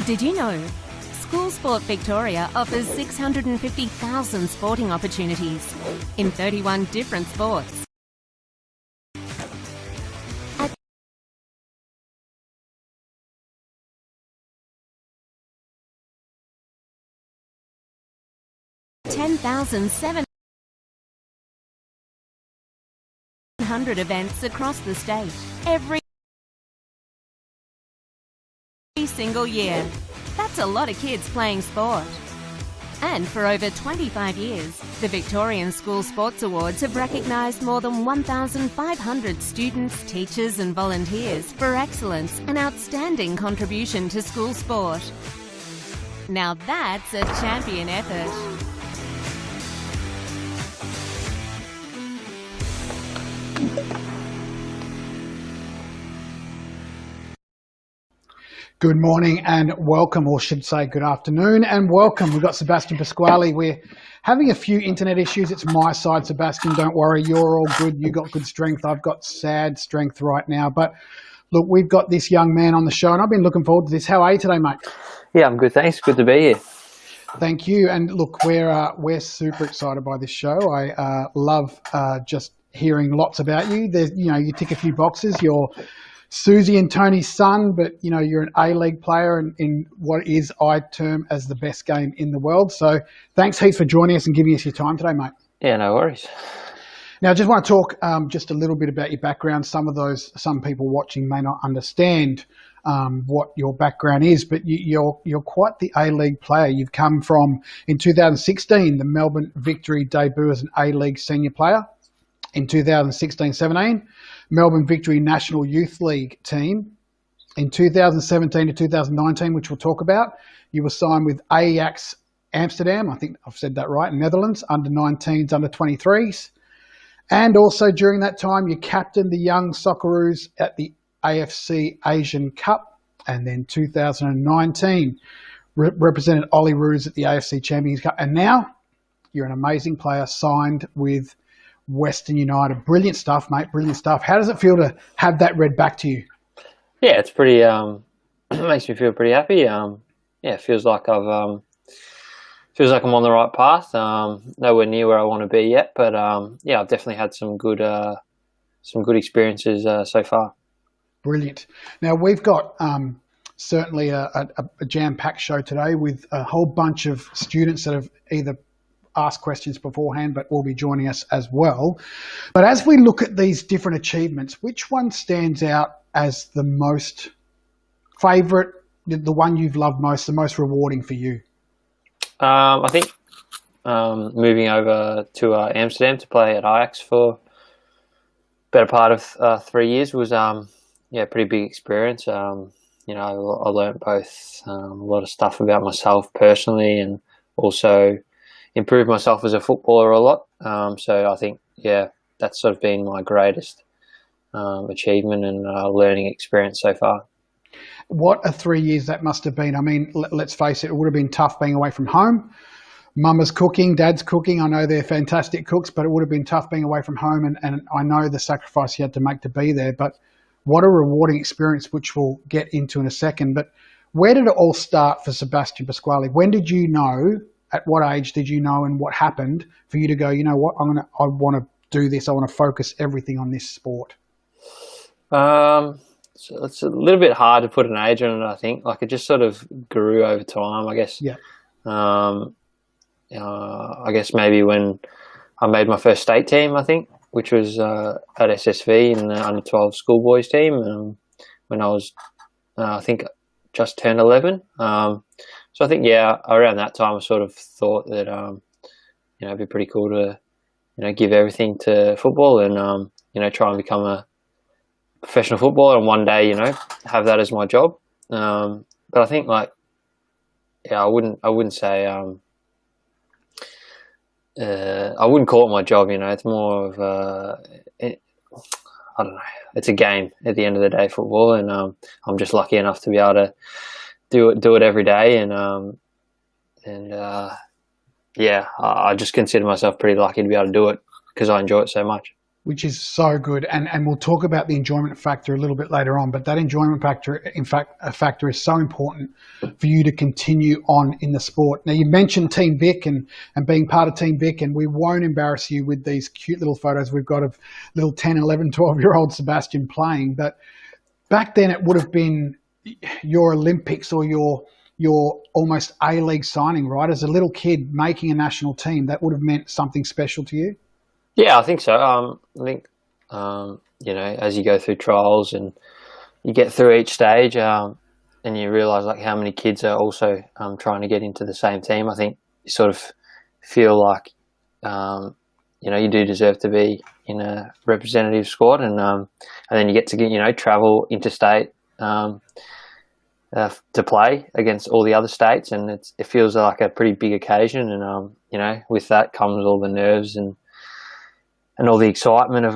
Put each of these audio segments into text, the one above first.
Did you know? School Sport Victoria offers 650,000 sporting opportunities in 31 different sports. At 10,700 events across the state every single year. That's a lot of kids playing sport. And for over 25 years, the Victorian School Sports Awards have recognised more than 1,500 students, teachers and volunteers for excellence and outstanding contribution to school sport. Now that's a champion effort. Good morning and welcome, or should say good afternoon and welcome. We've got Sebastian Pasquali. We're having a few internet issues. It's my side, Sebastian. Don't worry, you're all good. You got good strength. I've got sad strength right now. But look, we've got this young man on the show and I've been looking forward to this. How are you today, mate? Yeah, I'm good, thanks. Good to be here. Thank you. And look, we're super excited by this show. I love just hearing lots about you. There's, you tick a few boxes. You're Susie and Tony's son, but you're an A-League player in what is I term as the best game in the world. So thanks heaps for joining us and giving us your time today, mate. Yeah, no worries. Now, I just want to talk just a little bit about your background. Some people watching may not understand what your background is, but you're quite the A-League player. You've come from, in 2016, the Melbourne Victory debut as an A-League senior player. In 2016-17, Melbourne Victory National Youth League team. In 2017 to 2019, which we'll talk about, you were signed with Ajax Amsterdam, I think I've said that right, in Netherlands, under 19s, under 23s. And also during that time, you captained the young Socceroos at the AFC Asian Cup. And then 2019, represented Olyroos at the AFC Champions Cup. And now you're an amazing player signed with Western United. Brilliant stuff, mate. Brilliant stuff. How does it feel to have that read back to you? Yeah, it's pretty. It makes me feel pretty happy. Yeah, it feels like I'm on the right path. Nowhere near where I want to be yet, but yeah, I've definitely had some good experiences so far. Brilliant. Now we've got certainly a jam-packed show today with a whole bunch of students that have either ask questions beforehand, but will be joining us as well. But as we look at these different achievements, which one stands out as the most favourite, the one you've loved most, the most rewarding for you? I think moving over to Amsterdam to play at Ajax for a better part of 3 years was pretty big experience. I learned both a lot of stuff about myself personally and also improved myself as a footballer a lot. So I think, that's sort of been my greatest achievement and learning experience so far. What a 3 years that must have been. I mean, let's face it would have been tough being away from home. Mama's cooking, dad's cooking. I know they're fantastic cooks, but it would have been tough being away from home. And I know the sacrifice you had to make to be there. But what a rewarding experience, which we'll get into in a second. But where did it all start for Sebastian Pasquali? When did you know? At what age did you know, and what happened for you to go, you know what, I want to do this. I want to focus everything on this sport. So it's a little bit hard to put an age on it, I think. Like, it just sort of grew over time, I guess. Yeah. I guess maybe when I made my first state team, I think, which was at SSV in the under-12 schoolboys team when I was, I think, just turned 11. So I think, around that time I sort of thought that, it'd be pretty cool to, give everything to football and, try and become a professional footballer and one day, have that as my job. But I think I wouldn't say, I wouldn't call it my job, it's more of I don't know, it's a game at the end of the day, football, and I'm just lucky enough to be able to do it every day, and I just consider myself pretty lucky to be able to do it because I enjoy it so much. which is so good. And we'll talk about the enjoyment factor a little bit later on, but that enjoyment factor, in fact, a factor is so important for you to continue on in the sport. Now, you mentioned Team Vic and being part of Team Vic, and we won't embarrass you with these cute little photos we've got of little 10, 11, 12-year-old Sebastian playing. But back then it would have been your Olympics or your almost A-League signing, right? As a little kid making a national team, that would have meant something special to you? Yeah, I think so. I think, as you go through trials and you get through each stage and you realise like how many kids are also trying to get into the same team, I think you sort of feel like, you do deserve to be in a representative squad, and then you get to travel interstate to play against all the other states, and it feels like a pretty big occasion, and with that comes all the nerves and all the excitement of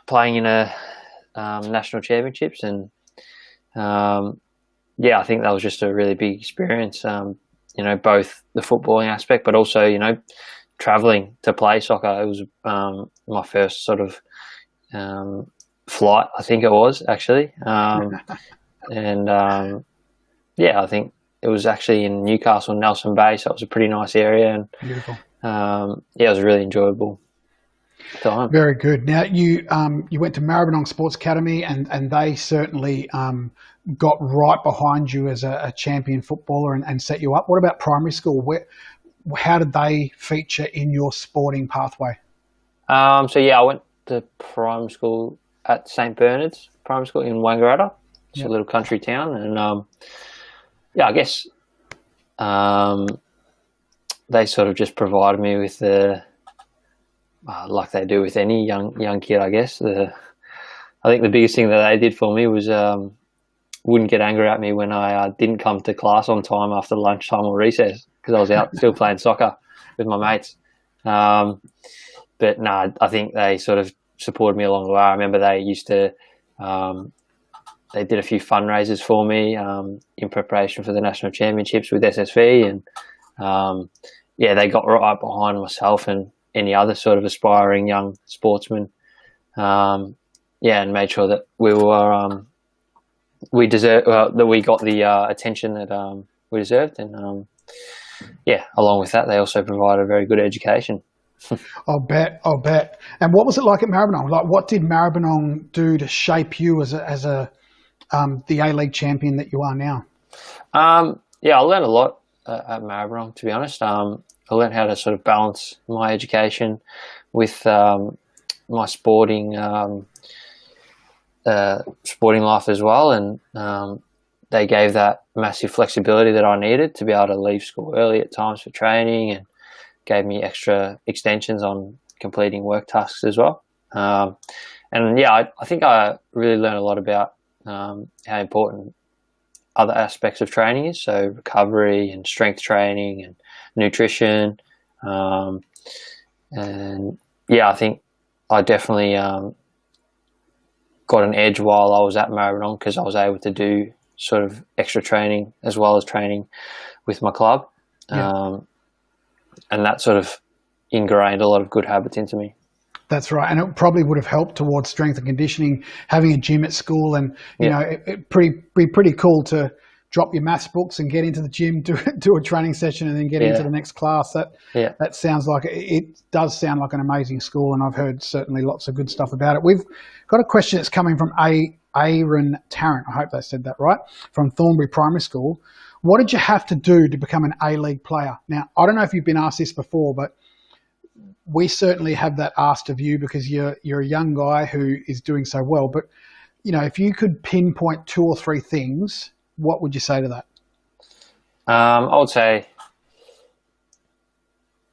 playing in a national championships, and I think that was just a really big experience. Both the footballing aspect, but also traveling to play soccer. It was my first sort of flight, I think it was actually, and I think it was actually in Newcastle, Nelson Bay, so it was a pretty nice area, and beautiful. It was a really enjoyable time. Very good. Now you went to Maribyrnong Sports Academy, and they certainly got right behind you as a champion footballer and set you up. What about primary school? How did they feature in your sporting pathway? I went to primary school at St Bernard's Primary School in Wangaratta. It's a little country town, and I guess they sort of just provided me with the like they do with any young kid, I guess. I think the biggest thing that they did for me was wouldn't get angry at me when I didn't come to class on time after lunchtime or recess, because I was out still playing soccer with my mates. But no, I think they sort of supported me along the way. I remember they used to, they did a few fundraisers for me in preparation for the national championships with SSV, and they got right behind myself and any other sort of aspiring young sportsman. And made sure that we were that we got the attention that we deserved, and along with that, they also provided a very good education. I'll bet. And what was it like at Maribyrnong? Like, what did Maribyrnong do to shape you as the A-League champion that you are now? I learned a lot at Maribyrnong, to be honest. I learned how to sort of balance my education with my sporting life as well, and they gave that massive flexibility that I needed to be able to leave school early at times for training, and gave me extra extensions on completing work tasks as well. I think I really learned a lot about how important other aspects of training is, so recovery and strength training and nutrition. I think I definitely got an edge while I was at Maribyrnong, because I was able to do sort of extra training as well as training with my club. And that sort of ingrained a lot of good habits into me. That's right. And it probably would have helped towards strength and conditioning, having a gym at school, and, it'd be pretty cool to drop your maths books and get into the gym, do a training session, and then get into the next class. That sounds like, it does sound like an amazing school, and I've heard certainly lots of good stuff about it. We've got a question that's coming from Aeryn Tarrant. I hope I said that right, from Thornbury Primary School. What did you have to do to become an A-League player? Now, I don't know if you've been asked this before, but we certainly have that asked of you, because you're a young guy who is doing so well. But, if you could pinpoint 2 or 3 things, what would you say to that? I would say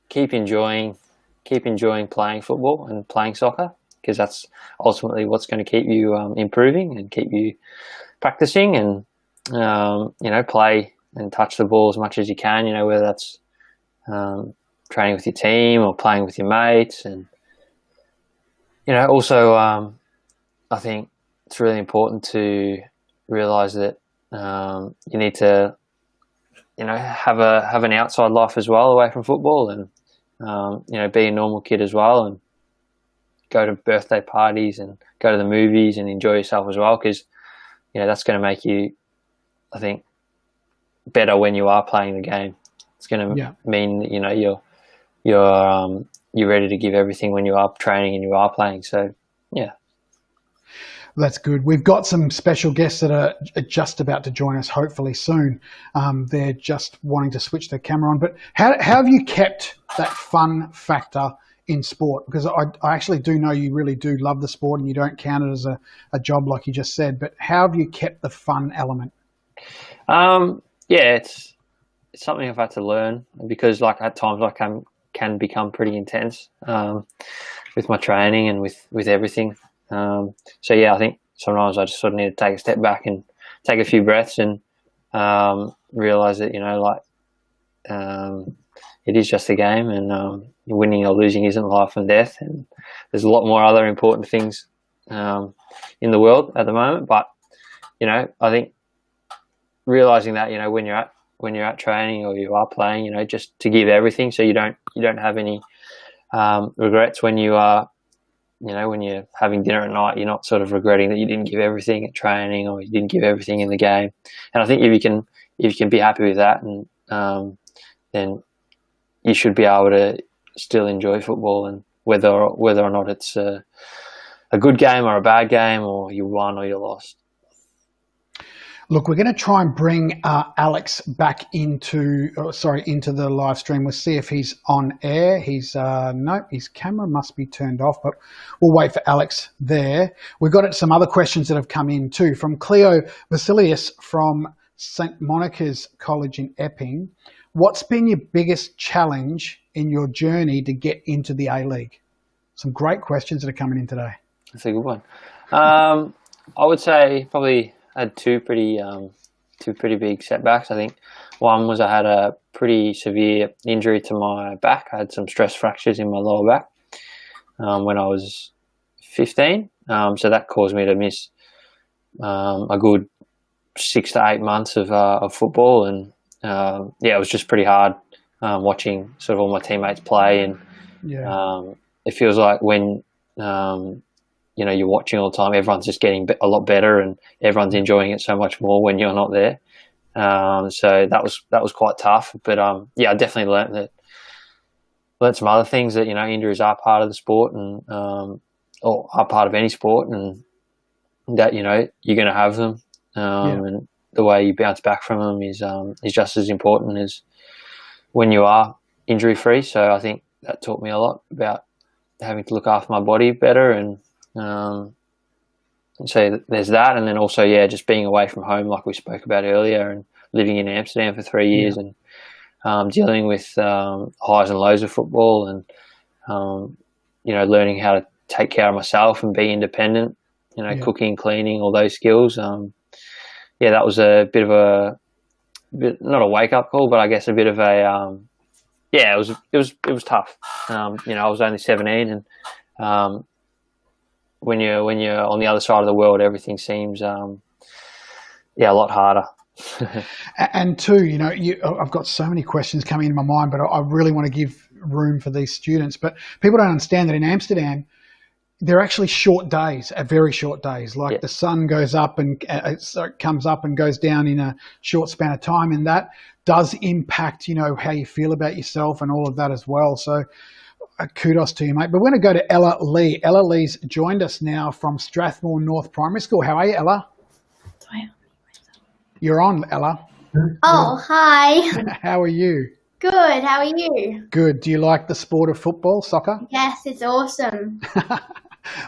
keep enjoying playing football and playing soccer, because that's ultimately what's going to keep you improving and keep you practicing, and play and touch the ball as much as you can, whether that's training with your team or playing with your mates. And also I think it's really important to realise that you need to have an outside life as well away from football, and be a normal kid as well, and go to birthday parties and go to the movies and enjoy yourself as well, because that's going to make you, I think, better when you are playing the game. It's going to mean that you're ready to give everything when you are training and you are playing. So yeah. That's good. We've got some special guests that are just about to join us, hopefully soon. They're just wanting to switch their camera on. But how have you kept that fun factor in sport? Because I actually do know you really do love the sport and you don't count it as a job like you just said. But how have you kept the fun element? It's something I've had to learn, because at times I can become pretty intense with my training and with everything. I think sometimes I just sort of need to take a step back and take a few breaths and realize that it is just a game, and winning or losing isn't life and death, and there's a lot more other important things in the world at the moment. But I think realizing that when you're at training or you are playing, just to give everything, so you don't have any regrets when you are. When you're having dinner at night, you're not sort of regretting that you didn't give everything at training or you didn't give everything in the game. And I think if you can be happy with that, and then you should be able to still enjoy football, and whether or not it's a good game or a bad game, or you won or you lost. Look, we're going to try and bring Alex back into the live stream. We'll see if he's on air. His camera must be turned off, but we'll wait for Alex there. We've got some other questions that have come in too from Cleo Vasiliadis from St. Monica's College in Epping. What's been your biggest challenge in your journey to get into the A-League? Some great questions that are coming in today. That's a good one. I would say probably I had two pretty big setbacks. I think one was I had a pretty severe injury to my back. I had some stress fractures in my lower back when I was 15. So that caused me to miss a good 6 to 8 months of football, and it was just pretty hard watching sort of all my teammates play, and it feels like when you're watching all the time, everyone's just getting a lot better and everyone's enjoying it so much more when you're not there. So that was quite tough. But I definitely learned some other things, that injuries are part of the sport, and or are part of any sport, and that you're going to have them, and the way you bounce back from them is just as important as when you are injury free. So I think that taught me a lot about having to look after my body better, and so there's that. And then also just being away from home, like we spoke about earlier, and living in Amsterdam for 3 years, and dealing with highs and lows of football, and learning how to take care of myself and be independent, cooking, cleaning, all those skills. That was a bit of not a wake up call, but I guess a bit of a it was tough. I was only 17, and when you're on the other side of the world, everything seems a lot harder. And two, I've got so many questions coming into my mind, but I really want to give room for these students. But people don't understand that in Amsterdam, they're actually short days, very short days. Like the sun goes up and comes up and goes down in a short span of time, and that does impact, how you feel about yourself and all of that as well. So kudos to you, mate. But we're going to go to Ella Lee. Ella Lee's joined us now from Strathmore North Primary School. How are you, Ella? You're on, Ella. Oh, hi. How are you? Good. How are you? Good. Do you like the sport of football, soccer? Yes, it's awesome.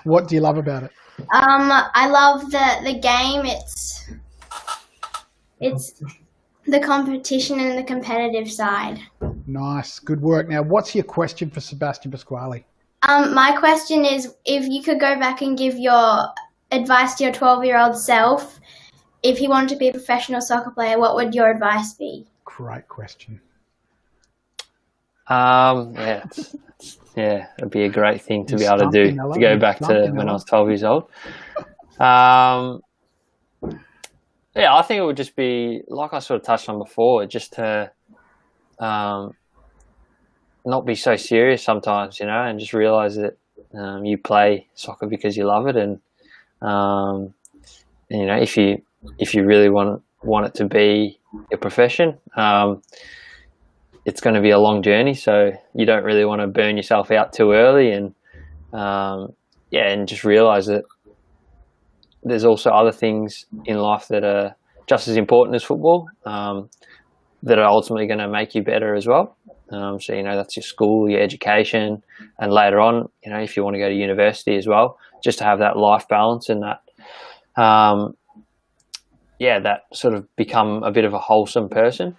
What do you love about it? I love the game. It's the competition and the competitive side. Nice. Good work. Now, what's your question for Sebastian Pasquali? My question is, if you could go back and give your advice to your 12-year-old self, if he wanted to be a professional soccer player, what would your advice be? Great question. It'd be a great thing to be able to do, to go back to when I was 12 years old. I think it would just be, like I sort of touched on before, just to not be so serious sometimes, and just realise that You play soccer because you love it, and you know, if you really want it to be your profession, it's going to be a long journey. So you don't really want to burn yourself out too early, and and just realise that there's also other things in life that are just as important as football, that are ultimately going to make you better as well. So, you know, that's your school, your education, and later on, you know, if you want to go to university as well, just to have that life balance and that, that sort of become a bit of a wholesome person.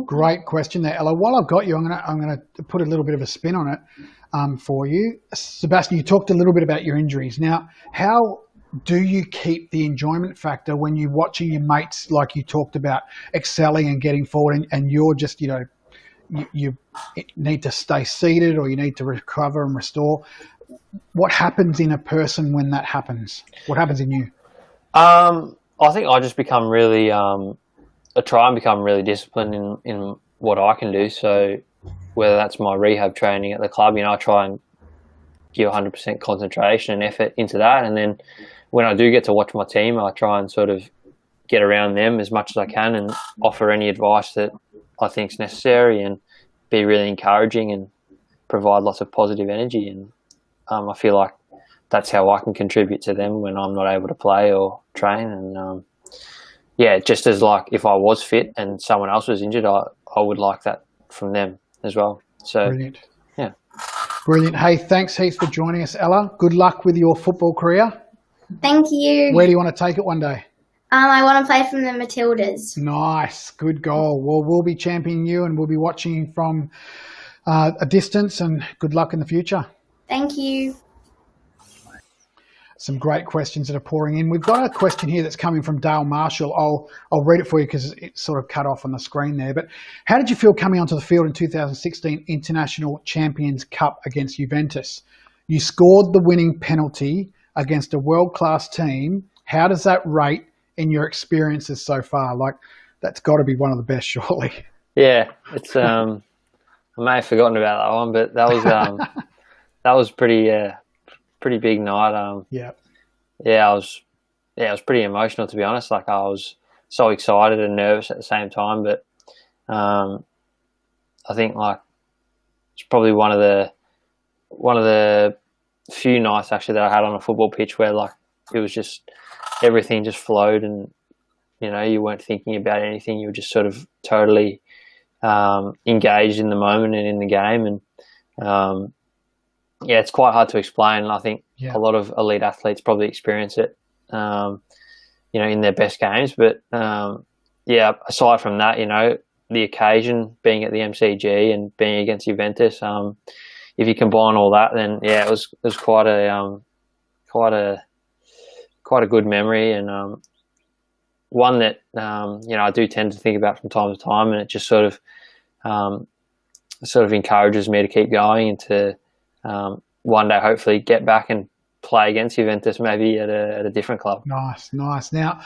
Great question there, Ella. While I've got you, I'm gonna put a little bit of a spin on it for you. Sebastian, you talked a little bit about your injuries. Now, how do you keep the enjoyment factor when you're watching your mates, like you talked about, excelling and getting forward, and you're just, you know, you need to stay seated, or you need to recover and restore? What happens in a person when that happens? What happens in you? I think I just become really, I try and become really disciplined in what I can do. So whether that's my rehab training at the club, you know, I try and give 100% concentration and effort into that. And then when I do get to watch my team, I try and sort of get around them as much as I can and offer any advice that I think is necessary, and be really encouraging and provide lots of positive energy. And I feel like that's how I can contribute to them when I'm not able to play or train. And just as like if I was fit and someone else was injured, I would like that from them as well. So brilliant. Yeah. Brilliant. Hey, thanks heaps for joining us, Ella. Good luck with your football career. Thank you. Where do you want to take it one day? I want to play from the Matildas. Nice. Good goal. Well, we'll be championing you, and we'll be watching from a distance, and good luck in the future. Thank you. Some great questions that are pouring in. We've got a question here that's coming from Dale Marshall. I'll read it for you because it's sort of cut off on the screen there. But how did you feel coming onto the field in 2016 International Champions Cup against Juventus? You scored the winning penalty against a world-class team. How does that rate in your experiences so far? Like, that's got to be one of the best, surely. Yeah, it's. I may have forgotten about that one, but that was pretty big night. I was pretty emotional, to be honest. Like, I was so excited and nervous at the same time. But I think like it's probably one of the few nights actually that I had on a football pitch where like it was just everything just flowed, and you know, you weren't thinking about anything. You were just sort of totally engaged in the moment and in the game. And it's quite hard to explain. I think a lot of elite athletes probably experience it, you know, in their best games. But aside from that, you know, the occasion being at the MCG and being against Juventus, if you combine all that, then it was quite a good memory, and one that you know, I do tend to think about from time to time, and it just sort of encourages me to keep going and to one day hopefully get back and play against Juventus, maybe at a different club. Nice. Now,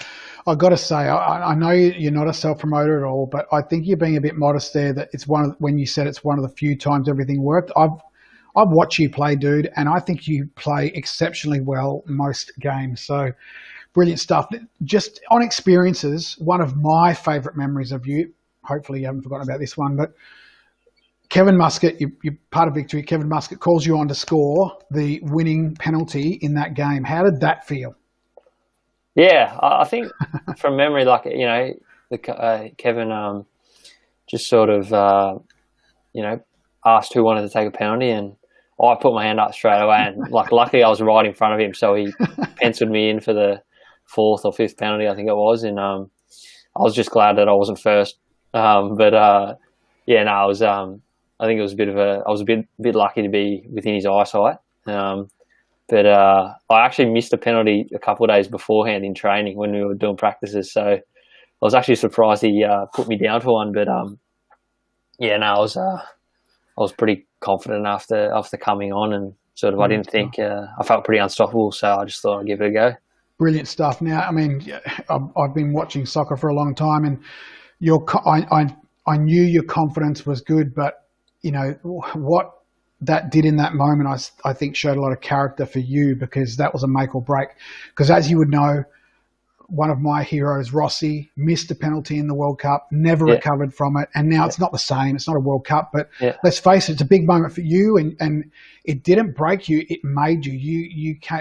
I've got to say, I know you're not a self-promoter at all, but I think you're being a bit modest there. That it's when you said it's one of the few times everything worked. I've watched you play, dude, and I think you play exceptionally well most games. So brilliant stuff. Just on experiences, one of my favourite memories of you, hopefully you haven't forgotten about this one, but Kevin Muscat, you're part of victory. Kevin Muscat calls you on to score the winning penalty in that game. How did that feel? Yeah, I think from memory, like, you know, Kevin just sort of, you know, asked who wanted to take a penalty, and I put my hand up straight away, and like luckily I was right in front of him, so he penciled me in for the fourth or fifth penalty, I think it was, and I was just glad that I wasn't first. I think it was I was a bit lucky to be within his eyesight. But I actually missed a penalty a couple of days beforehand in training when we were doing practices, so I was actually surprised he put me down for one. But I was pretty confident after coming on, and sort of I didn't think I felt pretty unstoppable, so I just thought I'd give it a go. Brilliant stuff. Now, I mean, I've been watching soccer for a long time, and I knew your confidence was good, but what that did in that moment, I think showed a lot of character for you, because that was a make or break. Because as you would know, one of my heroes, Rossi, missed a penalty in the World Cup, never recovered from it, and now it's not the same. It's not a World Cup, but let's face it, it's a big moment for you, and it didn't break you; it made you.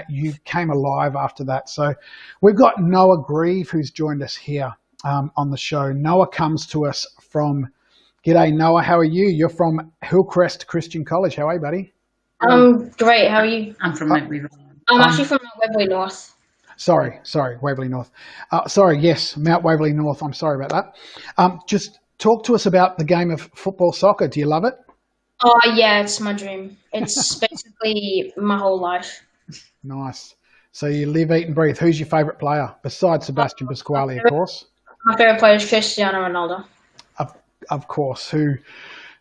You came alive after that. So we've got Noah Grieve, who's joined us here on the show. Noah comes to us from. G'day, Noah. How are you? You're from Hillcrest Christian College. How are you, buddy? I'm great. How are you? I'm from Mount Waverley. I'm actually from Waverley North. Sorry, Waverley North. Yes, Mount Waverley North. I'm sorry about that. Just talk to us about the game of football soccer. Do you love it? Oh, yeah, it's my dream. It's basically my whole life. Nice. So you live, eat and breathe. Who's your favourite player? Besides Sebastian Pasquali, of course. My favourite player is Cristiano Ronaldo. Of course, who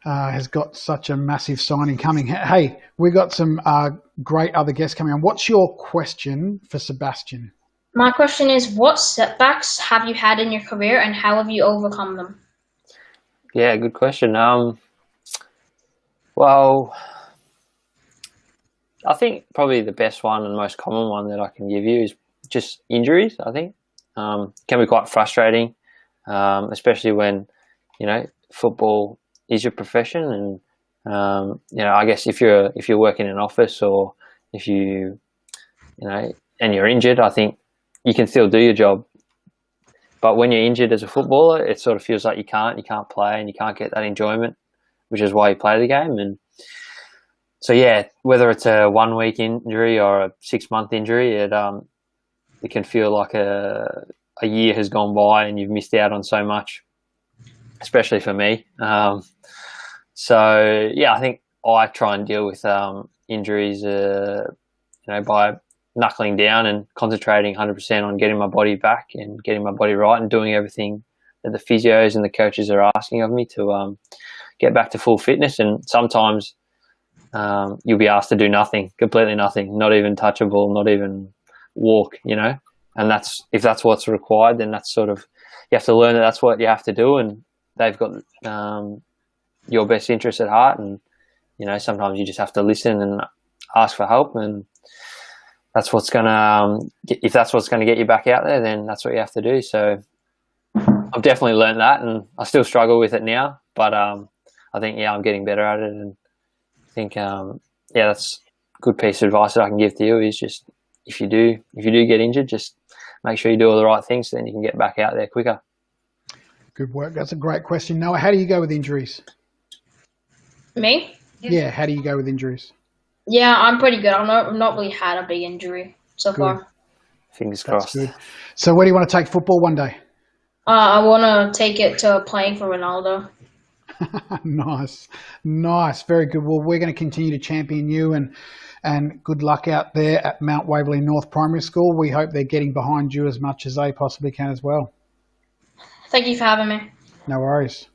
has got such a massive signing coming. Hey, we got some great other guests coming on. What's your question for Sebastian? My question is, what setbacks have you had in your career and how have you overcome them? Yeah, good question. Well, I think probably the best one and most common one that I can give you is just injuries, I think. Can be quite frustrating, especially when, football is your profession, and I guess if you're working in an office, or if and you're injured, I think you can still do your job. But when you're injured as a footballer, it sort of feels like you can't play, and you can't get that enjoyment, which is why you play the game. And so, yeah, whether it's a 1 week injury or a 6 month injury, it can feel like a year has gone by and you've missed out on so much, especially for me. So, yeah, I think I try and deal with injuries, by knuckling down and concentrating 100% on getting my body back and getting my body right, and doing everything that the physios and the coaches are asking of me to get back to full fitness. And sometimes you'll be asked to do nothing, completely nothing, not even touchable, not even walk, and if that's what's required, then that's sort of, you have to learn that that's what you have to do, and they've got your best interest at heart. And sometimes you just have to listen and ask for help, and that's what's gonna if that's what's gonna get you back out there, then that's what you have to do. So I've definitely learned that, and I still struggle with it now, but I think I'm getting better at it. And I think that's a good piece of advice that I can give to you, is just if you do get injured, just make sure you do all the right things, so then you can get back out there quicker. Good work. That's a great question. Noah, how do you go with injuries? Me? Yeah, how do you go with injuries? Yeah, I'm pretty good. I've not really had a big injury so far. Fingers crossed. That's good. So where do you want to take football one day? I want to take it to playing for Ronaldo. Nice. Very good. Well, we're going to continue to champion you, and good luck out there at Mount Waverley North Primary School. We hope they're getting behind you as much as they possibly can as well. Thank you for having me. No worries.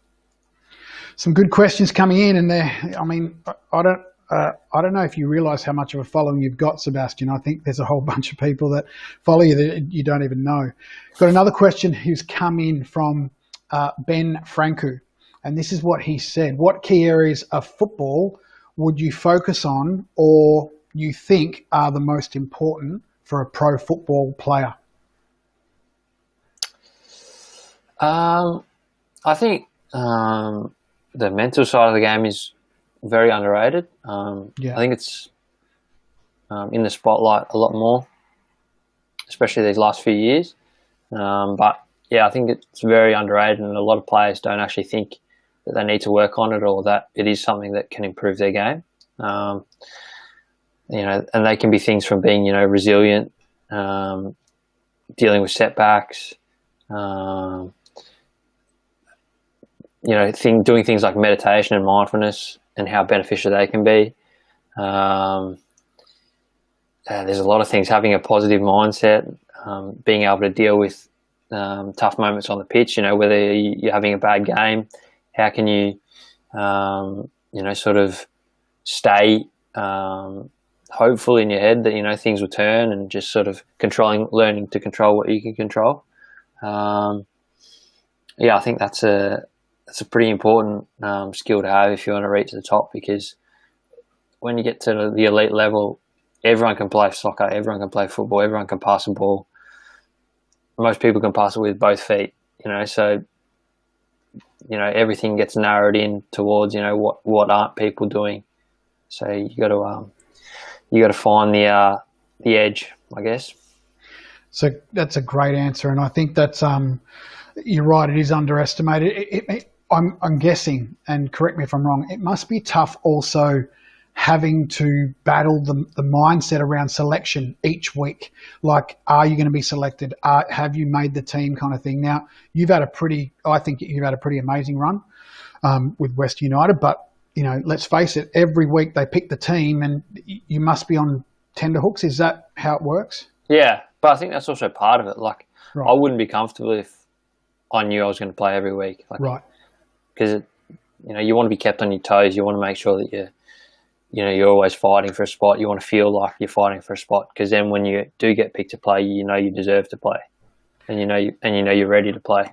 Some good questions coming in, and I don't know if you realise how much of a following you've got, Sebastian. I think there's a whole bunch of people that follow you that you don't even know. Got another question who's come in from Ben Franku, and this is what he said. What key areas of football would you focus on, or you think are the most important for a pro football player? I think the mental side of the game is very underrated. I think it's in the spotlight a lot more, especially these last few years. But yeah, I think it's very underrated, and a lot of players don't actually think that they need to work on it, or that it is something that can improve their game. And they can be things from being, resilient, dealing with setbacks, doing things like meditation and mindfulness, and how beneficial they can be. There's a lot of things, having a positive mindset, being able to deal with tough moments on the pitch, whether you're having a bad game, how can you, sort of stay hopeful in your head that, things will turn, and just sort of learning to control what you can control. I think that's it's a pretty important skill to have if you want to reach the top, because when you get to the elite level, everyone can play soccer, everyone can play football, everyone can pass a ball. Most people can pass it with both feet, so everything gets narrowed in towards what aren't people doing. So you got to find the edge, I guess. So that's a great answer, and I think that's you're right. It is underestimated. I'm guessing, and correct me if I'm wrong, it must be tough also having to battle the mindset around selection each week. Like, are you going to be selected? Have you made the team, kind of thing? Now, I think you've had a pretty amazing run with West United, but let's face it, every week they pick the team and you must be on tenterhooks. Is that how it works? Yeah, but I think that's also part of it. Like, right. I wouldn't be comfortable if I knew I was going to play every week. Right. Because, you want to be kept on your toes. You want to make sure that you're always fighting for a spot. You want to feel like you're fighting for a spot, because then when you do get picked to play, you deserve to play, and you're ready to play.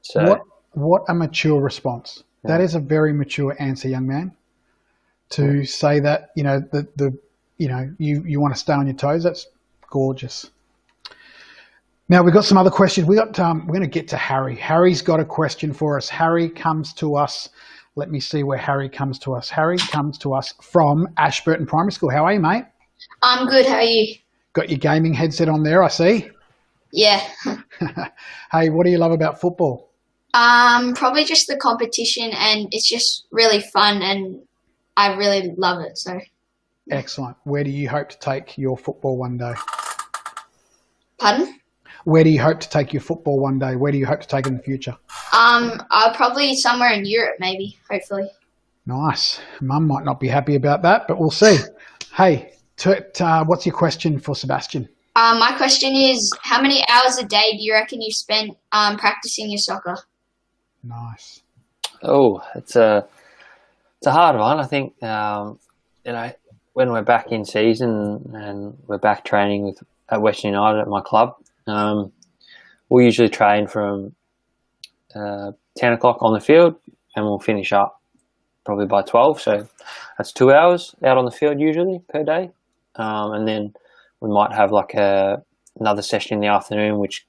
So what a mature response. Yeah. That is a very mature answer, young man. To say that you want to stay on your toes. That's gorgeous. Now we've got some other questions. We're going to get to Harry. Harry's got a question for us. Harry comes to us. Let me see where Harry comes to us. Harry comes to us from Ashburton Primary School. How are you, mate? I'm good. How are you? Got your gaming headset on there, I see. Yeah. Hey, what do you love about football? Probably just the competition, and it's just really fun, and I really love it. So. Excellent. Where do you hope to take your football one day? Pardon? Where do you hope to take your football one day? Where do you hope to take it in the future? I'll probably somewhere in Europe, maybe, hopefully. Nice. Mum might not be happy about that, but we'll see. Hey, what's your question for Sebastian? My question is, how many hours a day do you reckon you spent practicing your soccer? Nice. Oh, it's a hard one. I think when we're back in season and we're back training at Western United at my club, we'll usually train from 10 o'clock on the field, and we'll finish up probably by 12. So that's 2 hours out on the field usually per day. And then we might have another session in the afternoon, which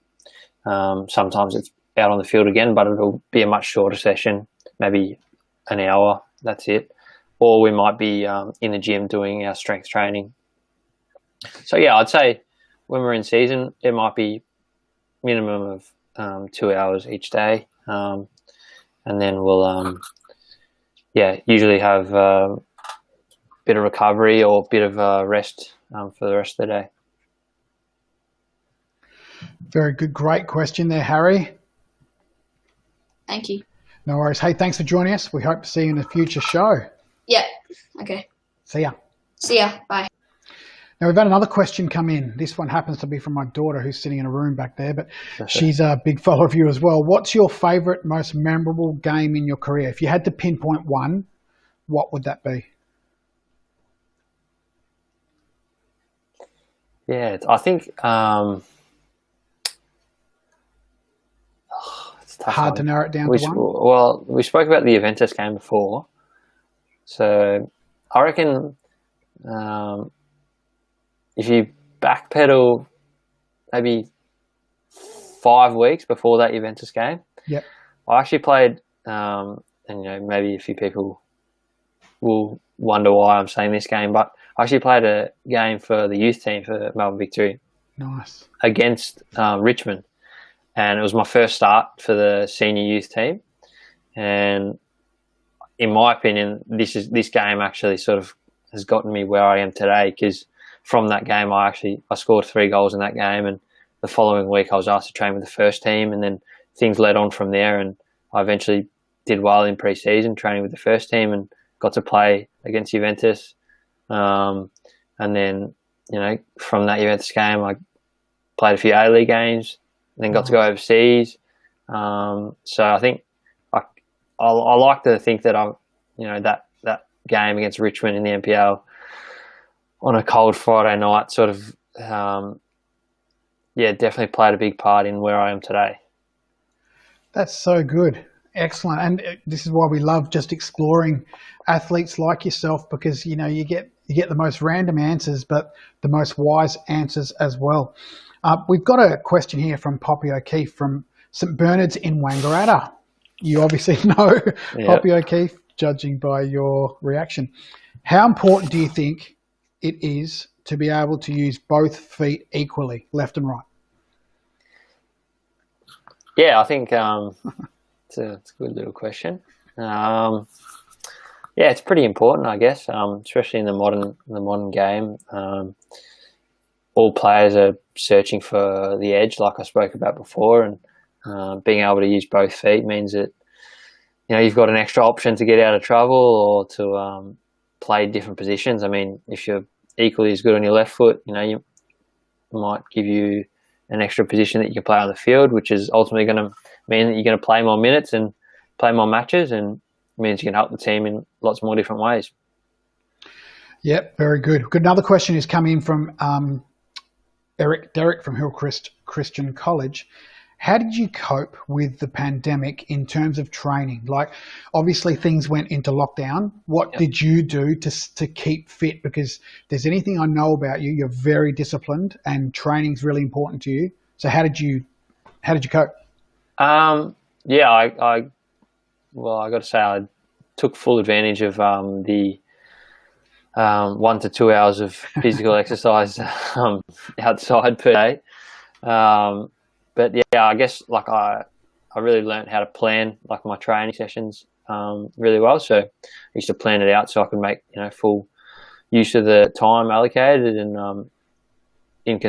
sometimes it's out on the field again, but it'll be a much shorter session, maybe an hour, that's it. Or we might be in the gym doing our strength training. So yeah, I'd say when we're in season, it might be minimum of 2 hours each day. And then we'll, usually have a bit of recovery or a bit of rest for the rest of the day. Very good. Great question there, Harry. Thank you. No worries. Hey, thanks for joining us. We hope to see you in a future show. Yeah. Okay. See ya. See ya. Bye. Now, we've had another question come in. This one happens to be from my daughter, who's sitting in a room back there, but she's a big follower of you as well. What's your favourite, most memorable game in your career? If you had to pinpoint one, what would that be? Yeah, I think it's tough. Hard to narrow it down to one? Well, we spoke about the Juventus game before. So I reckon if you backpedal maybe 5 weeks before that Juventus game, yep. I actually played, and maybe a few people will wonder why I'm saying this game, but I actually played a game for the youth team for Melbourne Victory. Nice. Against Richmond, and it was my first start for the senior youth team, and in my opinion, this game actually sort of has gotten me where I am today, because from that game, I scored 3 goals in that game, and the following week I was asked to train with the first team, and then things led on from there, and I eventually did well in pre-season training with the first team and got to play against Juventus. And then, from that Juventus game, I played a few A-League games, then got to go overseas. So I think I like to think that that game against Richmond in the NPL on a cold Friday night sort of, definitely played a big part in where I am today. That's so good. Excellent. And this is why we love just exploring athletes like yourself, because, you get the most random answers, but the most wise answers as well. We've got a question here from Poppy O'Keefe from St Bernard's in Wangaratta. You obviously know Poppy O'Keefe, judging by your reaction. How important do you think it is to be able to use both feet equally, left and right? Yeah, I think it's a good little question. It's pretty important, I guess, especially in the modern game. All players are searching for the edge, like I spoke about before, and being able to use both feet means that you've got an extra option to get out of trouble or to play different positions. I mean, if you're equally as good on your left foot, you might give you an extra position that you can play on the field, which is ultimately going to mean that you're going to play more minutes and play more matches, and means you can help the team in lots more different ways. Yep, very good. Good. Another question has come in from Derrick from Hillcrest Christian College. How did you cope with the pandemic in terms of training? Like, obviously things went into lockdown. What did you do to keep fit? Because if there's anything I know about you, you're very disciplined and training's really important to you. So how did you cope? I got to say I took full advantage of the 1 to 2 hours of physical exercise outside per day. But yeah, I guess I really learned how to plan my training sessions really well. So I used to plan it out so I could make full use of the time allocated, and in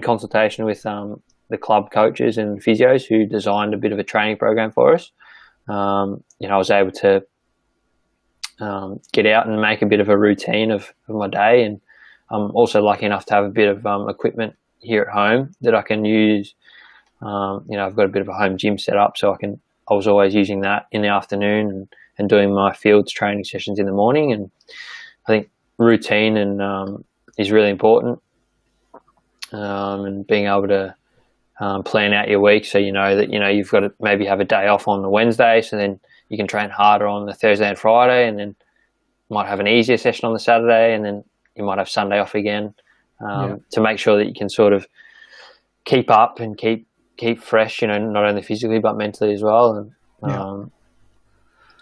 consultation with the club coaches and physios who designed a bit of a training program for us. I was able to get out and make a bit of a routine of my day, and I'm also lucky enough to have a bit of equipment here at home that I can use. I've got a bit of a home gym set up, so I was always using that in the afternoon and doing my fields training sessions in the morning. And I think routine is really important, and being able to plan out your week so that you've got to maybe have a day off on the Wednesday, so then you can train harder on the Thursday and Friday, and then might have an easier session on the Saturday, and then you might have Sunday off again, to make sure that you can sort of keep up and keep fresh, not only physically but mentally as well. And I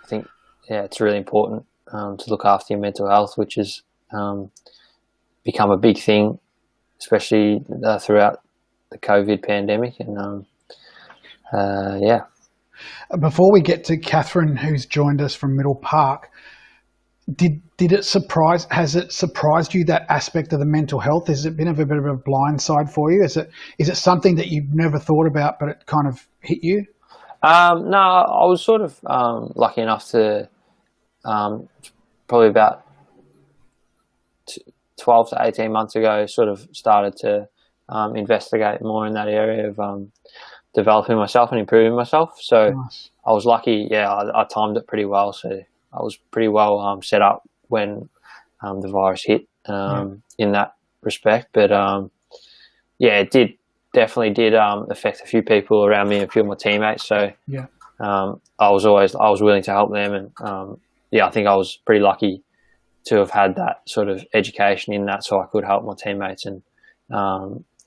think it's really important to look after your mental health, which has become a big thing, especially throughout the COVID pandemic. And Before we get to Katherine, who's joined us from Middle Park, has it surprised you, that aspect of the mental health? Has it been a bit of a blind side for you? Is it something that you've never thought about but it kind of hit you? No, I was sort of lucky enough to probably about 12 to 18 months ago sort of started to investigate more in that area of developing myself and improving myself. So nice. I was lucky. I timed it pretty well. So I was pretty well set up when the virus hit in that respect. But it definitely did affect a few people around me and a few of my teammates. So I was willing to help them, and I think I was pretty lucky to have had that sort of education in that, so I could help my teammates and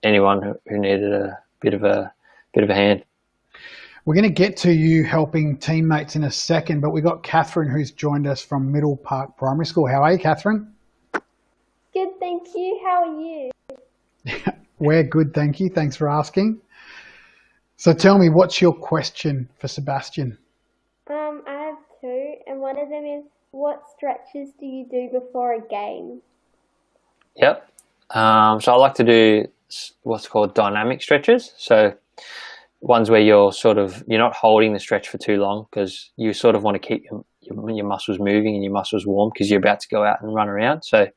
anyone who needed a bit of a hand. We're going to get to you helping teammates in a second, but we've got Katherine, who's joined us from Middle Park Primary School. How are you, Katherine? Good, thank you. How are you? We're good, thank you. Thanks for asking. So tell me, what's your question for Sebastian? I have two, and one of them is, what stretches do you do before a game? Yep. So I like to do what's called dynamic stretches. So ones where you're not holding the stretch for too long, because you sort of want to keep your muscles moving and your muscles warm because you're about to go out and run around. So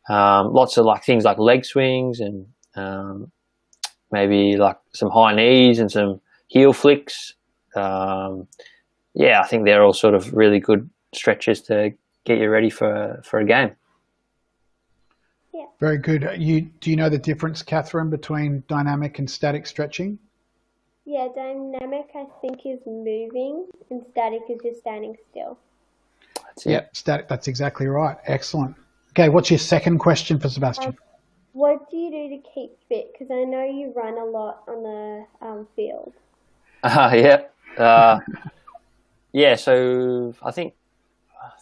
lots of things like leg swings and maybe some high knees and some heel flicks. I think they're all sort of really good stretches to get you ready for a game. Yeah. Very good. Do you know the difference, Katherine, between dynamic and static stretching? Yeah, dynamic I think is moving and static is just standing still. Static. That's exactly right. Excellent. Okay, what's your second question for Sebastian? What do you do to keep fit? Because I know you run a lot on the field. So I think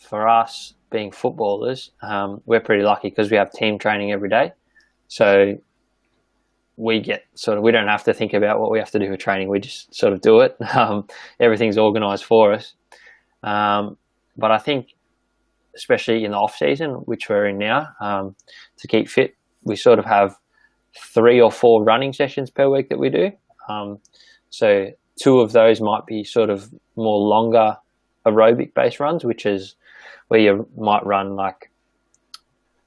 for us being footballers, we're pretty lucky because we have team training every day. So we don't have to think about what we have to do for training. We just sort of do it. Everything's organised for us. But I think, especially in the off season, which we're in now, to keep fit, we sort of have 3 or 4 running sessions per week that we do. So 2 of those might be sort of more longer aerobic based runs, which is where you might run like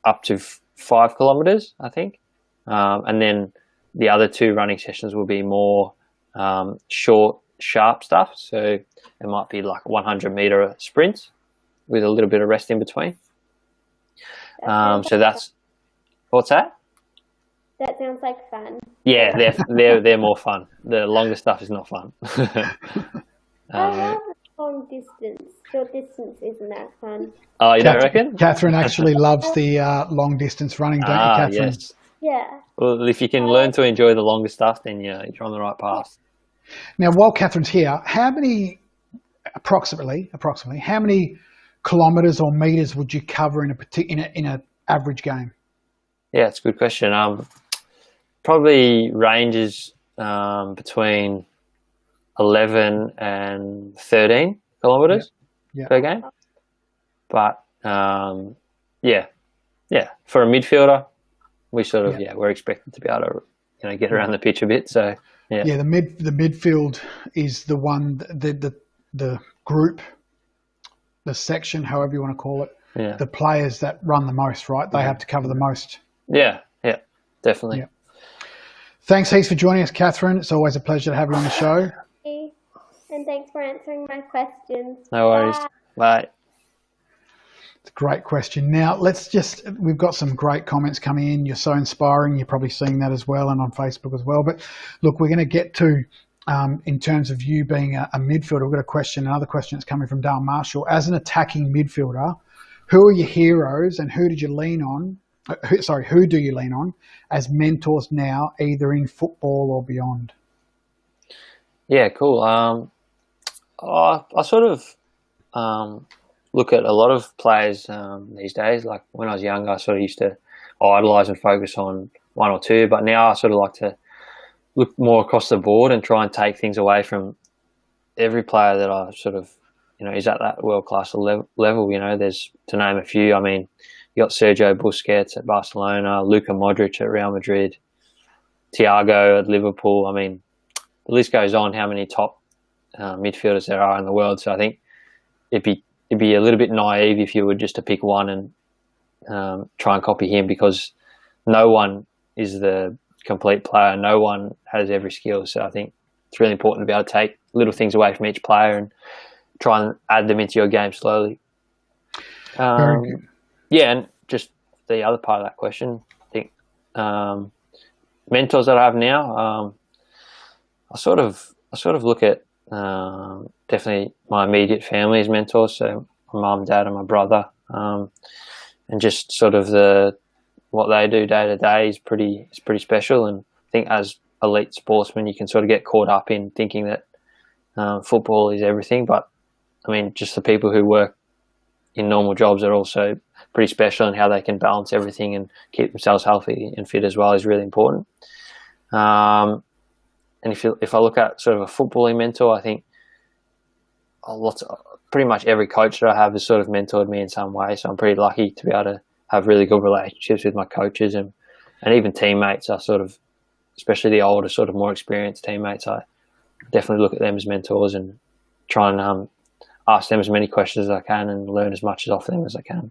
up to 5 kilometers, I think. And then the other 2 running sessions will be more short, sharp stuff. So it might be like 100-meter sprints with a little bit of rest in between. So that's what's that? That sounds like fun. Yeah, they're more fun. The longer stuff is not fun. I love long distance. Short distance isn't that fun. Oh, you don't reckon? Katherine actually loves the long distance running, don't you, Katherine? Yes. Yeah. Well, if you can learn to enjoy the longer stuff, then you're on the right path. Now, while Katherine's here, how many, approximately, how many kilometres or metres would you cover in an average game? Yeah, it's a good question. Probably ranges between 11 and 13 kilometres per game. But for a midfielder, we sort of we're expected to be able to get around the pitch a bit. So the midfield is the one, the group, the section, however you want to call it. Yeah. The players that run the most, right? They have to cover the most. Yeah, definitely. Yeah. Thanks heaps for joining us, Katherine. It's always a pleasure to have you on the show. And thanks for answering my questions. No worries. Bye. It's a great question. Now, we've got some great comments coming in. You're so inspiring. You're probably seeing that as well and on Facebook as well. But look, we're going to get to, in terms of you being a midfielder, we've got another question that's coming from Dale Marshall. As an attacking midfielder, who are your heroes and who do you lean on as mentors now, either in football or beyond? Yeah, cool. I sort of look at a lot of players these days. Like when I was younger, I sort of used to idolise and focus on 1 or 2, but now I sort of like to look more across the board and try and take things away from every player that I sort of, is at that world-class level. There's, to name a few, I mean, you got Sergio Busquets at Barcelona, Luka Modric at Real Madrid, Thiago at Liverpool. I mean, the list goes on how many top midfielders there are in the world. So I think it'd be a little bit naive if you were just to pick one and try and copy him, because no one is the complete player. No one has every skill. So I think it's really important to be able to take little things away from each player and try and add them into your game slowly. Very good. Yeah, and just the other part of that question, I think mentors that I have now, I sort of look at definitely my immediate family as mentors, so my mum, dad, and my brother, and just sort of what they do day to day is pretty special. And I think as elite sportsmen, you can sort of get caught up in thinking that football is everything, but I mean, just the people who work in normal jobs are also pretty special, and how they can balance everything and keep themselves healthy and fit as well is really important. And if I look at sort of a footballing mentor, I think pretty much every coach that I have has sort of mentored me in some way. So I'm pretty lucky to be able to have really good relationships with my coaches and even teammates. I sort of, especially the older, sort of more experienced teammates, I definitely look at them as mentors and try and ask them as many questions as I can and learn as much off them as I can.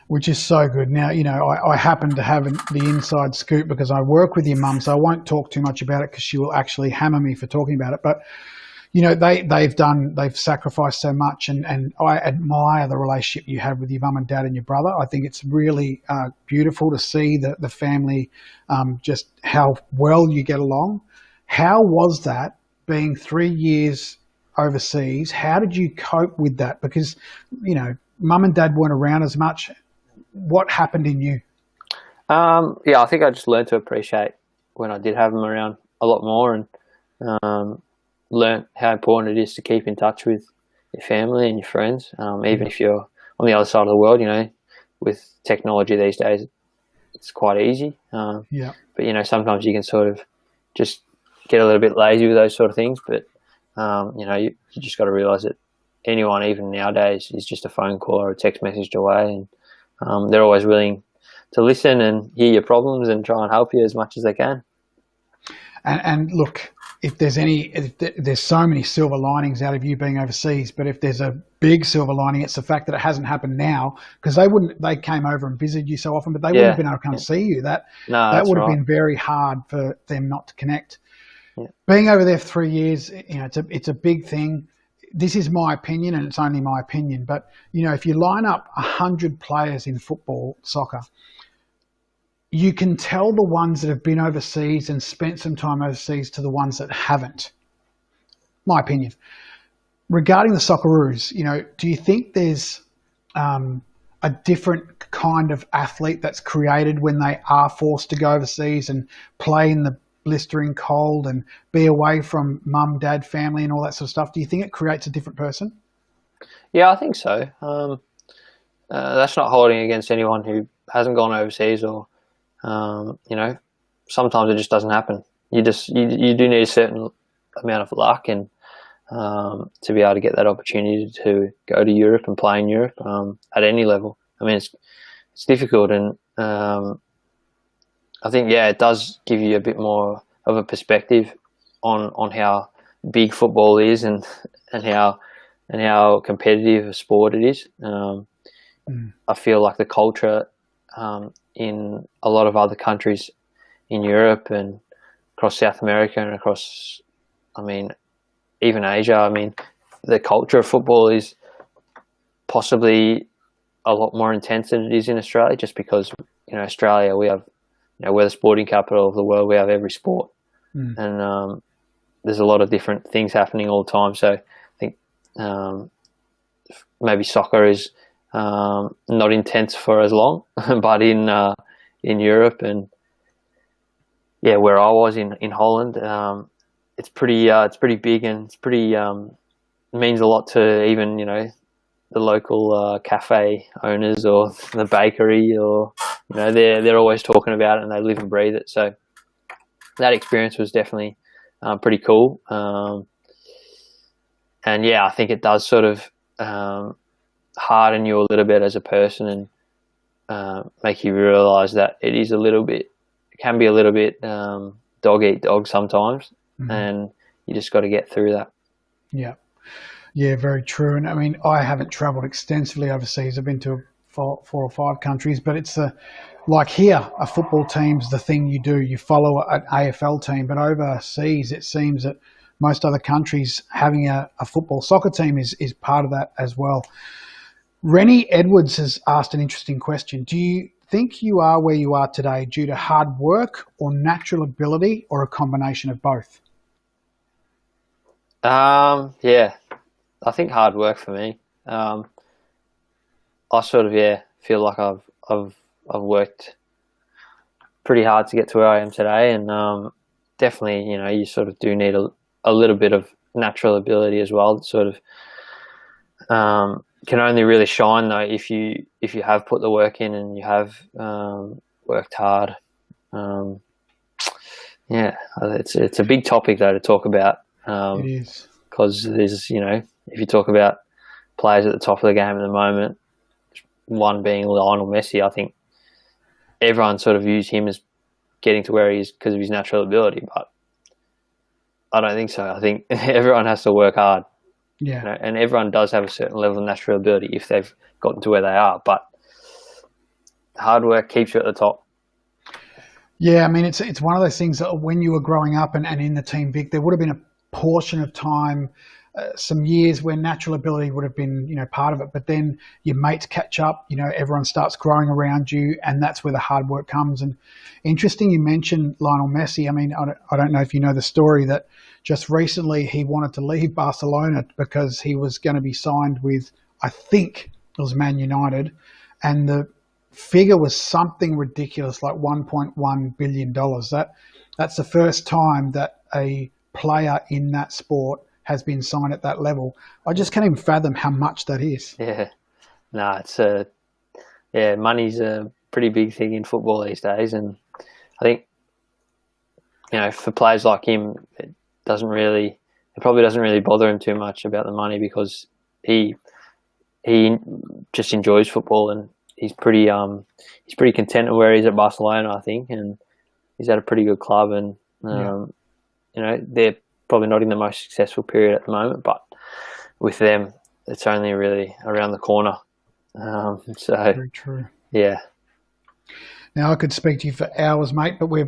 Which is so good. Now, I happen to have the inside scoop because I work with your mum, so I won't talk too much about it because she will actually hammer me for talking about it. But, they've sacrificed so much, and I admire the relationship you have with your mum and dad and your brother. I think it's really beautiful to see the family, just how well you get along. How was that being 3 years overseas. How did you cope with that? Because, mum and dad weren't around as much. What happened in you? Yeah, I think I just learned to appreciate when I did have them around a lot more, and learned how important it is to keep in touch with your family and your friends, even if you're on the other side of the world. With technology these days, it's quite easy. But sometimes you can sort of just get a little bit lazy with those sort of things. But you just got to realise that anyone, even nowadays, is just a phone call or a text message away, and they're always willing to listen and hear your problems and try and help you as much as they can. And look, if there's so many silver linings out of you being overseas, but if there's a big silver lining, it's the fact that it hasn't happened now, because they came over and visited you so often, but they wouldn't have been able to come and see you. That would have been very hard for them not to connect. Yeah. Being over there for 3 years, it's a big thing. This is my opinion, and it's only my opinion, but if you line up 100 players in football, soccer, you can tell the ones that have been overseas and spent some time overseas to the ones that haven't. My opinion. Regarding the Socceroos, do you think there's a different kind of athlete that's created when they are forced to go overseas and play in the blistering cold and be away from mum, dad, family and all that sort of stuff? Do you think it creates a different person? Yeah, I think so. That's not holding against anyone who hasn't gone overseas or sometimes it just doesn't happen. You do need a certain amount of luck and to be able to get that opportunity to go to Europe and play in Europe at any level. I mean, it's difficult, and I think it does give you a bit more of a perspective on how big football is and how competitive a sport it is. I feel like the culture in a lot of other countries in Europe and across South America and across, even Asia, the culture of football is possibly a lot more intense than it is in Australia, just because, Australia, we have, we're the sporting capital of the world. We have every sport. And there's a lot of different things happening all the time. So I think maybe soccer is not intense for as long, but in Europe and where I was in Holland, it's pretty big, and it's pretty means a lot to even the local cafe owners or the bakery, or they're always talking about it and they live and breathe it. So that experience was definitely pretty cool, and I think it does sort of harden you a little bit as a person and make you realise that it can be a little bit dog eat dog sometimes, and you just got to get through that. Yeah, very true. And I haven't travelled extensively overseas. I've been to 4 or 5 countries, but it's like here, a football team's the thing you do. You follow an AFL team, but overseas it seems that most other countries having a football soccer team is part of that as well. Rennie Edwards has asked an interesting question. Do you think you are where you are today due to hard work or natural ability, or a combination of both? I think hard work for me. I sort of feel like I've worked pretty hard to get to where I am today, and definitely you sort of do need a little bit of natural ability as well. Sort of can only really shine though if you have put the work in and you have worked hard. It's a big topic though to talk about. It is, because there's if you talk about players at the top of the game at the moment, one being Lionel Messi, I think everyone sort of views him as getting to where he is because of his natural ability, but I don't think so. I think everyone has to work hard. And everyone does have a certain level of natural ability if they've gotten to where they are, but hard work keeps you at the top. It's one of those things that when you were growing up and in the team Vic, there would have been a portion of time some years where natural ability would have been, part of it, but then your mates catch up, everyone starts growing around you, and that's where the hard work comes. And interesting, you mentioned Lionel Messi. I mean, I don't know if you know the story that just recently he wanted to leave Barcelona because he was going to be signed with, I think it was Man United, and the figure was something ridiculous, like $1.1 billion. That's the first time that a player in that sport has been signed at that level. I just can't even fathom how much that is. Yeah, no, it's money's a pretty big thing in football these days, and I think for players like him, it probably doesn't really bother him too much about the money because he just enjoys football, and he's pretty content where he's at Barcelona, I think, and he's at a pretty good club, and they're probably not in the most successful period at the moment, but with them, it's only really around the corner. So very true. Yeah. Now, I could speak to you for hours, mate, but we're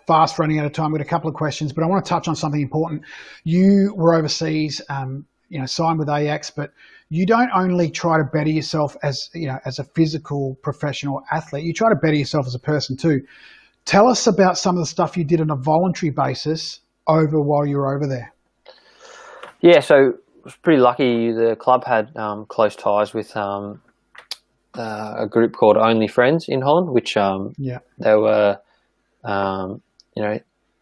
fast running out of time. We've got a couple of questions, but I want to touch on something important. You were overseas, signed with Ajax, but you don't only try to better yourself as a physical professional athlete. You try to better yourself as a person too. Tell us about some of the stuff you did on a voluntary basis while you were over there. Yeah, so I was pretty lucky. The club had close ties with a group called Only Friends in Holland, which they were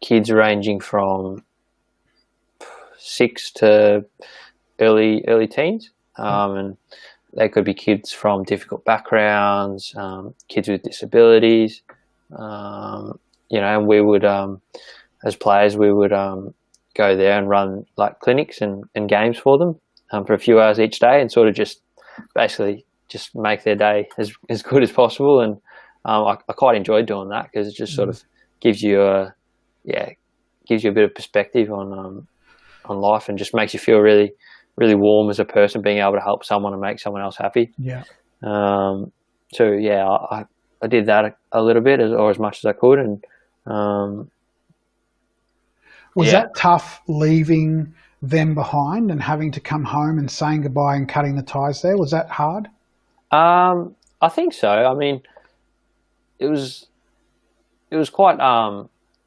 kids ranging from 6 to early teens, and they could be kids from difficult backgrounds, kids with disabilities, and we would as players we would go there and run like clinics and games for them for a few hours each day, and sort of just basically just make their day as good as possible. And I quite enjoyed doing that because it just sort of gives you a bit of perspective on life, and just makes you feel really, really warm as a person, being able to help someone and make someone else happy. Yeah. So yeah, I did that a little bit or as much as I could, and was that tough leaving them behind and having to come home and saying goodbye and cutting the ties there? Was that hard? I think so. I mean, it was quite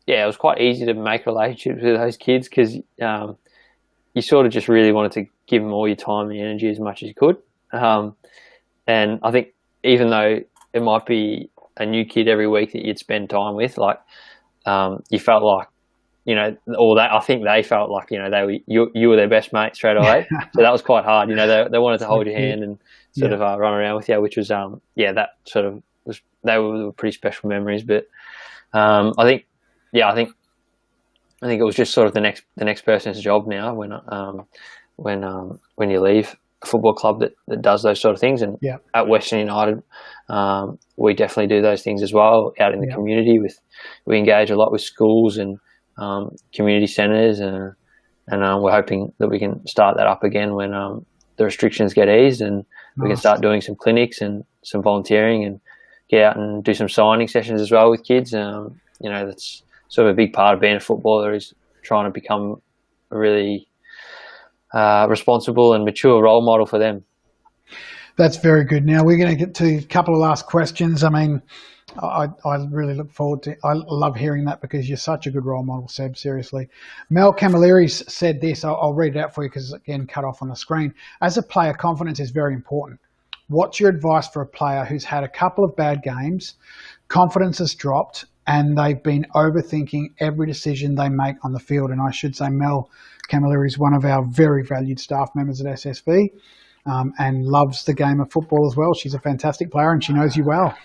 it was quite easy to make relationships with those kids because you sort of just really wanted to give them all your time and energy as much as you could. And I think even though it might be a new kid every week that you'd spend time with, like you felt like, or that I think they felt like, you were their best mate straight away. So that was quite hard. They wanted to hold your hand and sort of run around with you, which was that sort of was, they were pretty special memories. But I think it was just sort of the next person's job now when you leave a football club that does those sort of things. And at Western United, we definitely do those things as well out in the community. We engage a lot with schools and community centres, and we're hoping that we can start that up again when the restrictions get eased, and we can start doing some clinics and some volunteering and get out and do some signing sessions as well with kids. That's sort of a big part of being a footballer, is trying to become a really responsible and mature role model for them. That's very good. Now we're going to get to a couple of last questions. I mean, I really look forward to. I love hearing that because you're such a good role model, Seb. Seriously, Mel Camilleri's said this. I'll read it out for you because it's again cut off on the screen. As a player, confidence is very important. What's your advice for a player who's had a couple of bad games, confidence has dropped, and they've been overthinking every decision they make on the field? And I should say Mel Camilleri is one of our very valued staff members at SSV, and loves the game of football as well. She's a fantastic player and she knows you well.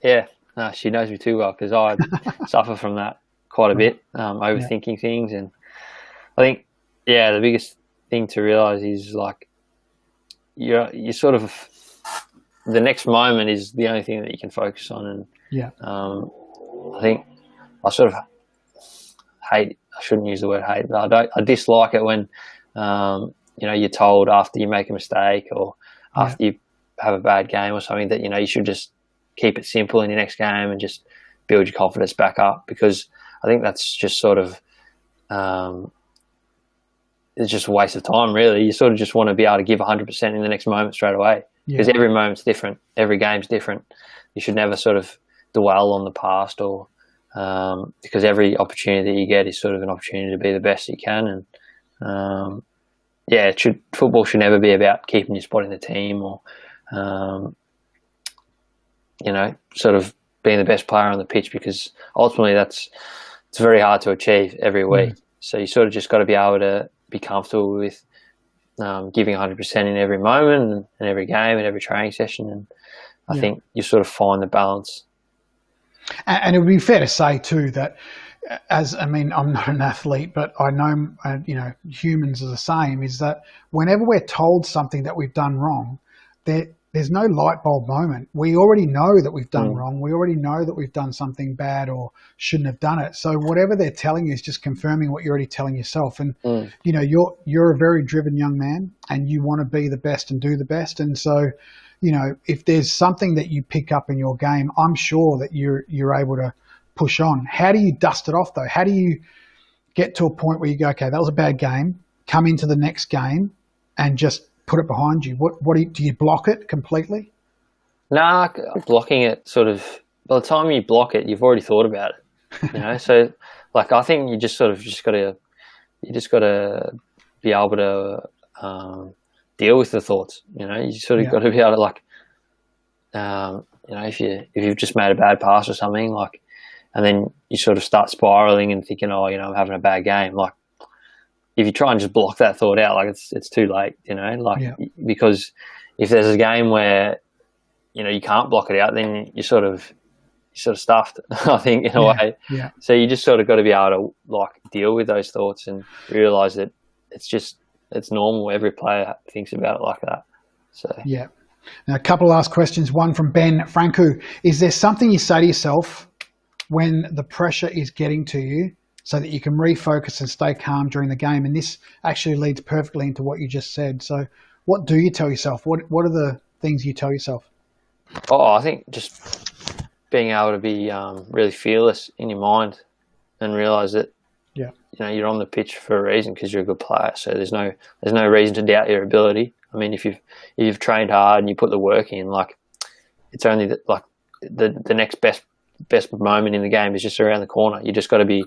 Yeah, no, she knows me too well because I suffer from that quite a bit, overthinking things. And I think, the biggest thing to realise is like you're sort of, the next moment is the only thing that you can focus on. And I think I sort of hate, I shouldn't use the word hate, but I dislike it when, you're told after you make a mistake or after you have a bad game or something that, you should just keep it simple in your next game and just build your confidence back up, because I think that's just sort of it's just a waste of time, really. You sort of just want to be able to give 100% in the next moment straight away, because every moment's different, every game's different. You should never sort of dwell on the past, or because every opportunity that you get is sort of an opportunity to be the best you can. And football should never be about keeping your spot in the team, or sort of being the best player on the pitch, because ultimately it's very hard to achieve every week. So you sort of just got to be able to be comfortable with giving 100% in every moment and every game and every training session. And I think you sort of find the balance. And it would be fair to say too that, I'm not an athlete, but I know, humans are the same, is that whenever we're told something that we've done wrong, there's no light bulb moment. We already know that we've done wrong. We already know that we've done something bad or shouldn't have done it. So whatever they're telling you is just confirming what you're already telling yourself. And, you're a very driven young man, and you want to be the best and do the best. And so, if there's something that you pick up in your game, I'm sure that you're able to push on. How do you dust it off though? How do you get to a point where you go, okay, that was a bad game, come into the next game and just put it behind you? Do you block it completely? Nah, blocking it sort of, by the time you block it, you've already thought about it, So like, I think you just got to be able to deal with the thoughts, you sort of got to be able to if you've just made a bad pass or something, like, and then you sort of start spiraling and thinking, I'm having a bad game. Like, if you try and just block that thought out, like it's too late, because if there's a game where, you can't block it out, then you're sort of stuffed, I think, in a way. Yeah. So you just sort of got to be able to deal with those thoughts and realize that it's normal. Every player thinks about it like that. So yeah. Now, a couple of last questions. One from Ben Franco. Is there something you say to yourself when the pressure is getting to you so that you can refocus and stay calm during the game? And this actually leads perfectly into what you just said. So what do you tell yourself? What are the things you tell yourself? I think just being able to be really fearless in your mind and realize that you're on the pitch for a reason, because you're a good player. So there's no reason to doubt your ability. I mean, if you've trained hard and you put the work in, like, it's only the next best moment in the game is just around the corner. You just got to be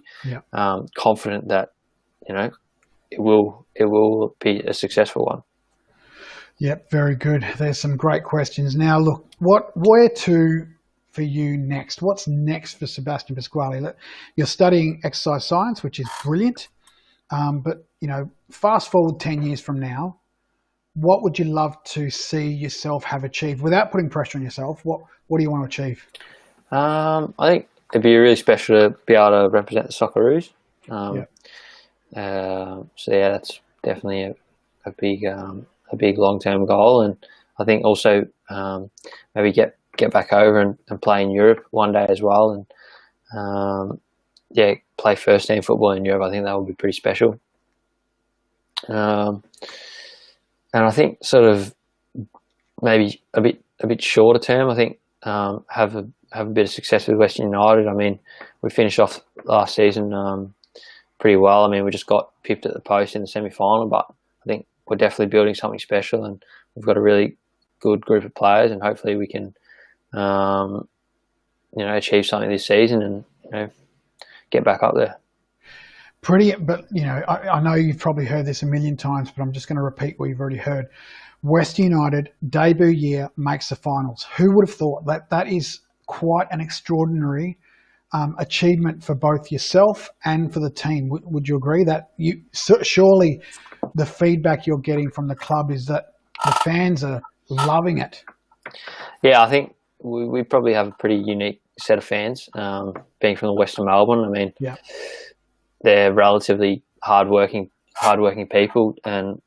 confident that it will be a successful one. Yep, very good. There's some great questions. Now, look, where to for you next? What's next for Sebastian Pasquali? You're studying exercise science, which is brilliant. But fast forward 10 years from now, what would you love to see yourself have achieved without putting pressure on yourself? What do you want to achieve? I think it'd be really special to be able to represent the Socceroos. That's definitely a big long-term goal, and I think also maybe get back over and play in Europe one day as well, and play first team football in Europe. I think that would be pretty special. And I think sort of maybe a bit shorter term, I think have a bit of success with Western United. I mean, we finished off last season pretty well. I mean, we just got pipped at the post in the semi-final, but I think we're definitely building something special, and we've got a really good group of players, and hopefully we can achieve something this season and get back up there. But I know you've probably heard this a million times, but I'm just going to repeat what you've already heard. Western United debut year makes the finals. Who would have thought that is quite an extraordinary achievement for both yourself and for the team? Would you agree that surely the feedback you're getting from the club is that the fans are loving it? Yeah, I think we probably have a pretty unique set of fans, being from the Western Melbourne. I mean, they're relatively hardworking people, and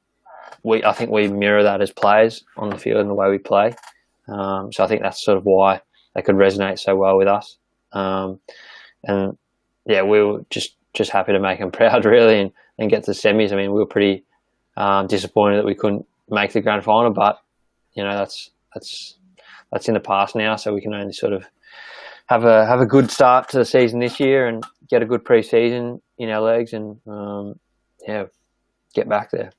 I think we mirror that as players on the field and the way we play. So I think that's sort of why they could resonate so well with us. And we were just happy to make them proud, really, and get to the semis. I mean, we were pretty disappointed that we couldn't make the grand final, but that's in the past now. So we can only sort of have a good start to the season this year and get a good pre-season in our legs, and get back there.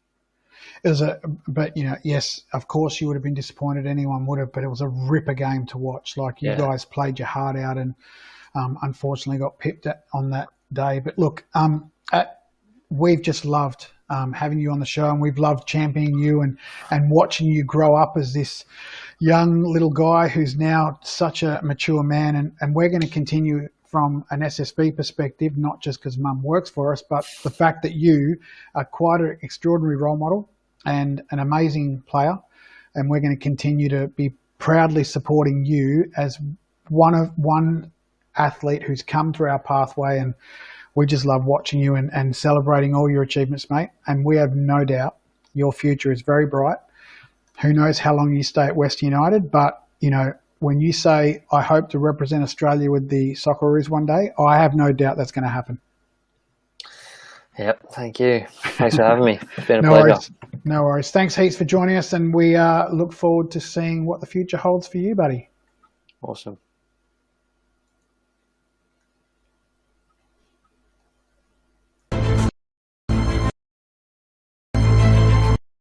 It was but yes, of course you would have been disappointed. Anyone would have, but it was a ripper game to watch. Like you guys played your heart out, and unfortunately got pipped on that day. But look, we've just loved having you on the show, and we've loved championing you and watching you grow up as this young little guy who's now such a mature man. And we're going to continue from an SSV perspective, not just because Mum works for us, but the fact that you are quite an extraordinary role model and an amazing player. And we're going to continue to be proudly supporting you as one athlete who's come through our pathway, and we just love watching you and celebrating all your achievements, mate. And we have no doubt your future is very bright. Who knows how long you stay at West United, but, when you say, I hope to represent Australia with the Socceroos one day, I have no doubt that's going to happen. Yep, thank you. Thanks for having me. It's been a No pleasure. worries. No worries. Thanks heaps for joining us, and we look forward to seeing what the future holds for you, buddy. Awesome.